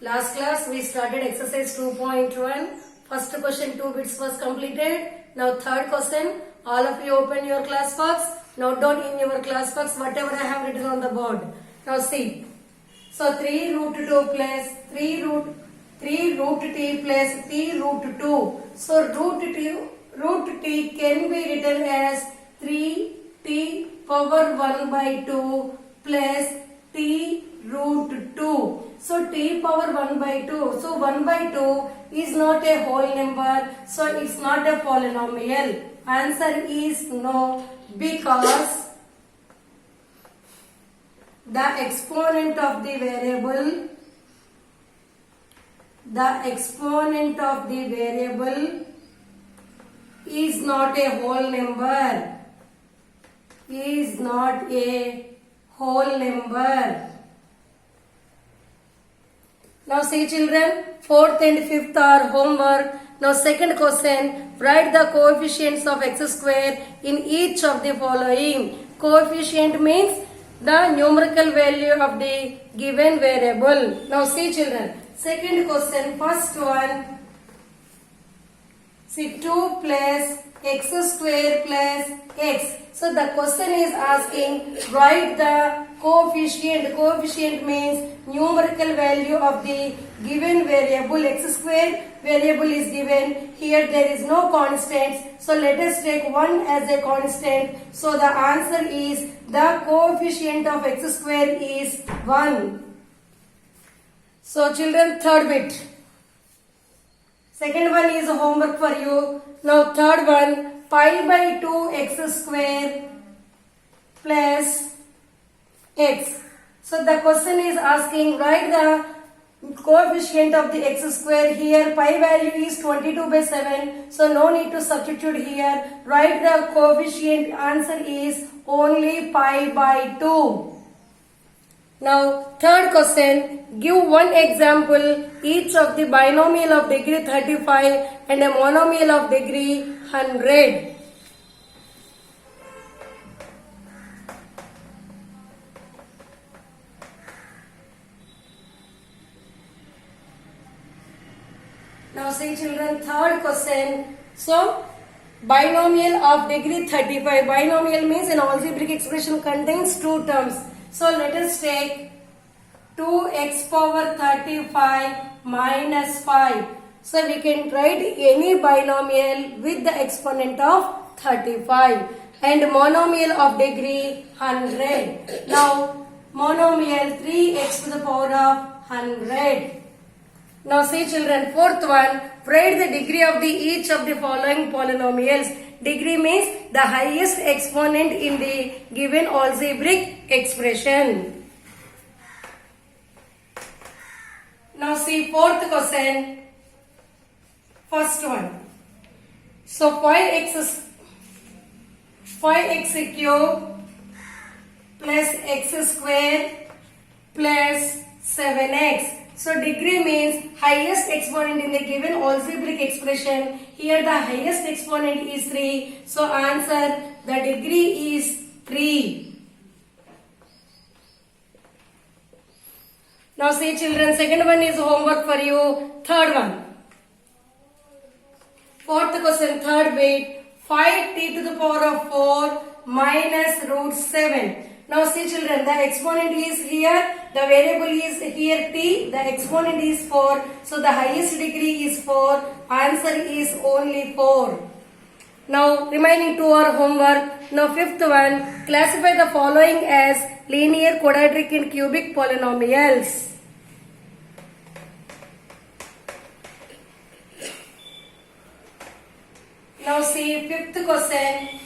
Last class we started exercise 2.1. First question 2 bits was completed. Now third question. All of you open your class box. Note down in your class box whatever I have written on the board. Now see. So 3 root 2 plus 3 root t plus t root 2. So root t can be written as 3t power 1 by 2 plus t root 2. So t power 1 by 2. So 1 by 2 is not a whole number. So it's not a polynomial. Answer is no, because the exponent of the variable is not a whole number. Is not a whole number. Now see children, 4th and 5th are homework. Now second question, write the coefficients of x square in each of the following. Coefficient means the numerical value of the given variable. Now see children, second question, first one, see 2 plus x square plus x. So the question is asking, write the coefficient. Coefficient means numerical value of the given variable. X square variable is given. Here there is no constants. So let us take 1 as a constant. So the answer is the coefficient of x square is 1. So children, third bit. Second one is homework for you. Now third one, pi by 2 x square plus x. So the question is asking, write the coefficient of the x square. Here pi value is 22 by 7. So no need to substitute here. Write the coefficient. Answer is only pi by 2. Now third question, give one example each of the binomial of degree 35 and a monomial of degree 100. Now see children, third question. So binomial of degree 35. Binomial means an algebraic expression contains two terms. So let us take 2x power 35 minus 5. So we can write any binomial with the exponent of 35 and monomial of degree 100. Now monomial 3x to the power of 100. Now see children, fourth one, write the degree of the each of the following polynomials. Degree means the highest exponent in the given algebraic expression. Now see fourth question, first one. So 5x cube plus x square plus 7x. So degree means highest exponent in the given algebraic expression. Here the highest exponent is 3. So answer, the degree is 3. Now see children, second one is homework for you. Third one. Fourth question, third bit. 5t to the power of 4 minus root 7. Now see children, the exponent is here, the variable is here t, the exponent is 4. So the highest degree is 4. Answer is only 4. Now remaining two are homework. Now fifth one, classify the following as linear, quadratic and cubic polynomials. Now see fifth question.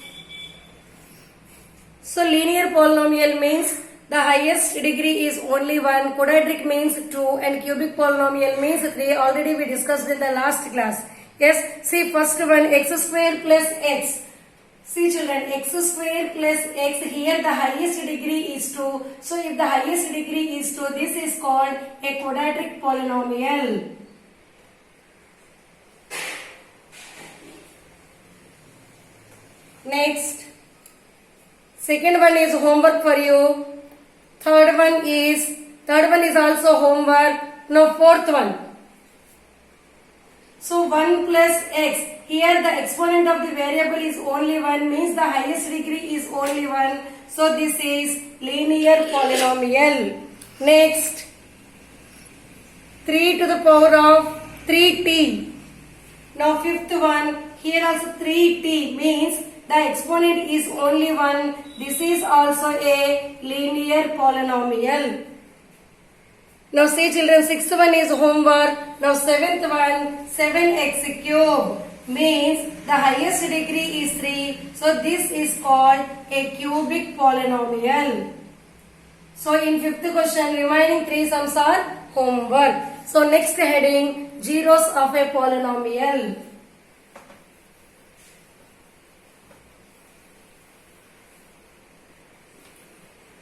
So linear polynomial means the highest degree is only 1, quadratic means 2 and cubic polynomial means 3. Already we discussed in the last class. Yes, see first one, x square plus x. See children, x square plus x, here the highest degree is 2. So if the highest degree is 2, this is called a quadratic polynomial. Next, second one is homework for you. Third one is also homework. Now fourth one. So 1 plus x. Here the exponent of the variable is only 1, means the highest degree is only 1. So this is linear polynomial. Next, 3 to the power of 3t. Now fifth one, here also 3t means the exponent is only 1. This is also a linear polynomial. Now see children, sixth one is homework. Now seventh one, 7x cube means the highest degree is 3. So this is called a cubic polynomial. So in fifth question, remaining 3 sums are homework. So next heading, zeros of a polynomial.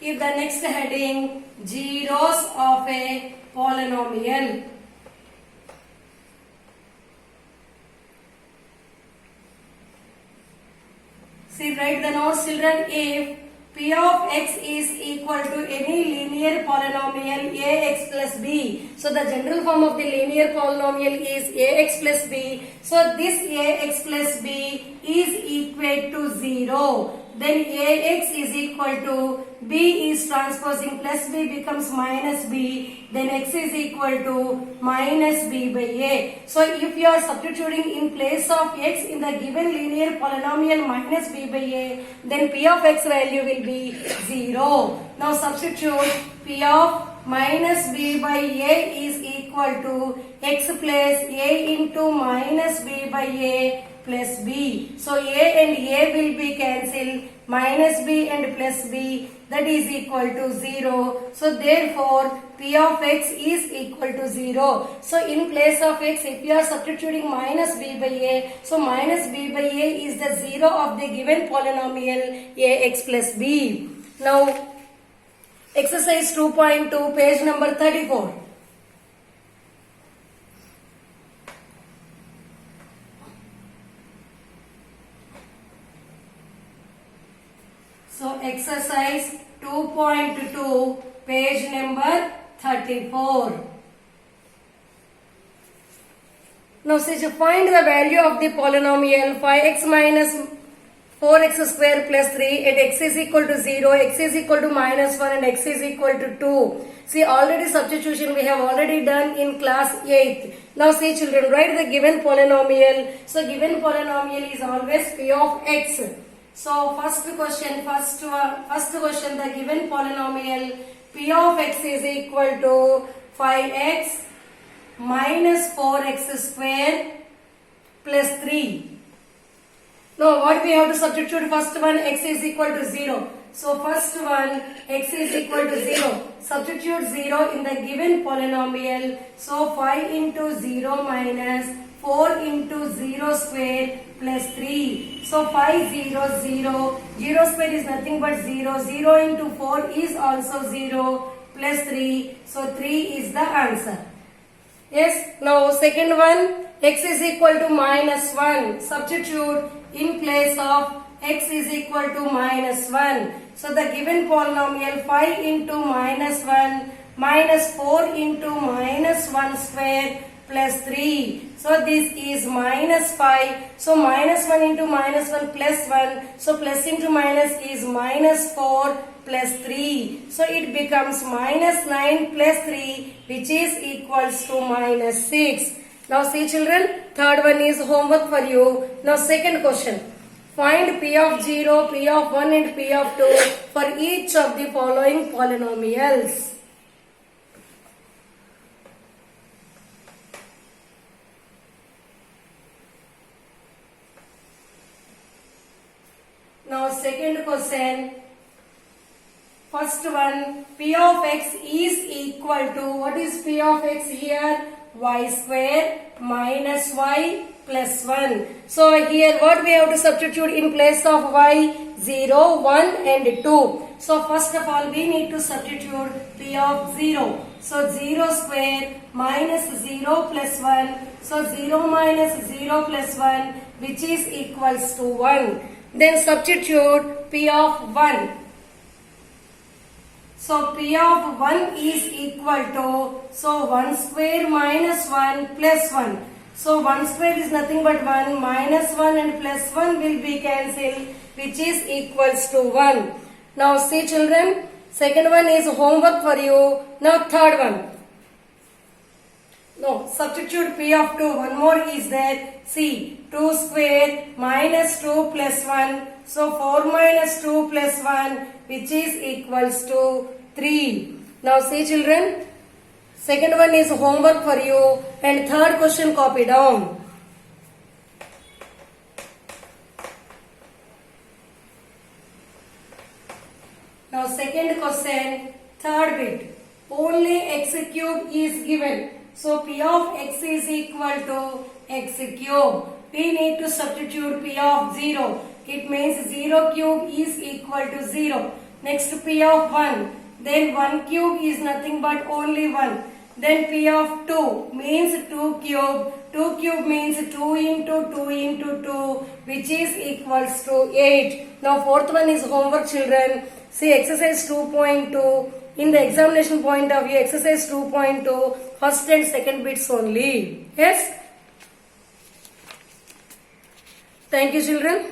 Keep the next heading, zeros of a polynomial. See, write the notes children. If P of x is equal to any linear polynomial ax plus b. So the general form of the linear polynomial is ax plus b. So this ax plus b is equal to 0. Then ax is equal to b is transposing plus b becomes minus b. Then x is equal to minus b by a. So if you are substituting in place of x in the given linear polynomial minus b by a, then p of x value will be 0. Now substitute p of minus b by a is equal to x plus a into minus b by a plus b. So a and a will be cancelled, minus b and plus b, that is equal to 0. So therefore p of x is equal to 0. So in place of x, if you are substituting minus b by a, so minus b by a is the 0 of the given polynomial ax plus b. Now exercise 2.2, page number 34. So exercise 2.2, page number 34. Now say to find the value of the polynomial 5x minus 4x square plus 3 at x is equal to 0, x is equal to minus 1 and x is equal to 2. See, already substitution we have already done in class 8th. Now see children, write the given polynomial. So given polynomial is always p of x. So first question, the given polynomial p of x is equal to 5x minus 4x square plus 3. Now what we have to substitute? First one, x is equal to 0. So first one, x is equal to 0. Substitute 0 in the given polynomial. So 5 into 0 minus 4 into 0 square plus 3. So 5 0 0. 0 square is nothing but 0. 0 into 4 is also 0 plus 3. So 3 is the answer. Yes. Now second one, x is equal to minus 1. Substitute in place of x is equal to minus 1. So the given polynomial 5 into minus 1 minus 4 into minus 1 square plus 3. So this is minus 5. So minus 1 into minus 1 plus 1. So plus into minus is minus 4 plus 3. So it becomes minus 9 plus 3, which is equals to minus 6. Now see children, third one is homework for you. Now second question. Find p of 0, p of 1 and p of 2 for each of the following polynomials. Now second question. First one, p of x is equal to, what is p of x here? Y square minus y plus 1. So here what we have to substitute in place of y? 0, 1 and 2. So first of all we need to substitute p of 0. So 0 square minus 0 plus 1. So 0 minus 0 plus 1, which is equals to 1. Then substitute p of 1. So P of 1 is equal to, so 1 square minus 1 plus 1. So 1 square is nothing but 1, minus 1 and plus 1 will be cancelled, which is equals to 1. Now see children, second one is homework for you. Now third one. No, substitute P of 2. One more is there. See, 2 square minus 2 plus 1. So 4 minus 2 plus 1, which is equals to 3. Now see children, second one is homework for you and third question copy down. Now second question, third bit. Only x cube is given. So P of x is equal to x cube. We need to substitute P of 0. It means 0 cube is equal to 0. Next P of 1. Then 1 cube is nothing but only 1. Then P of 2 means 2 cube. 2 cube means 2 into 2 into 2, which is equals to 8. Now fourth one is homework children. See exercise 2.2. In the examination point of view, exercise 2.2, first and second bits only. Yes? Thank you children.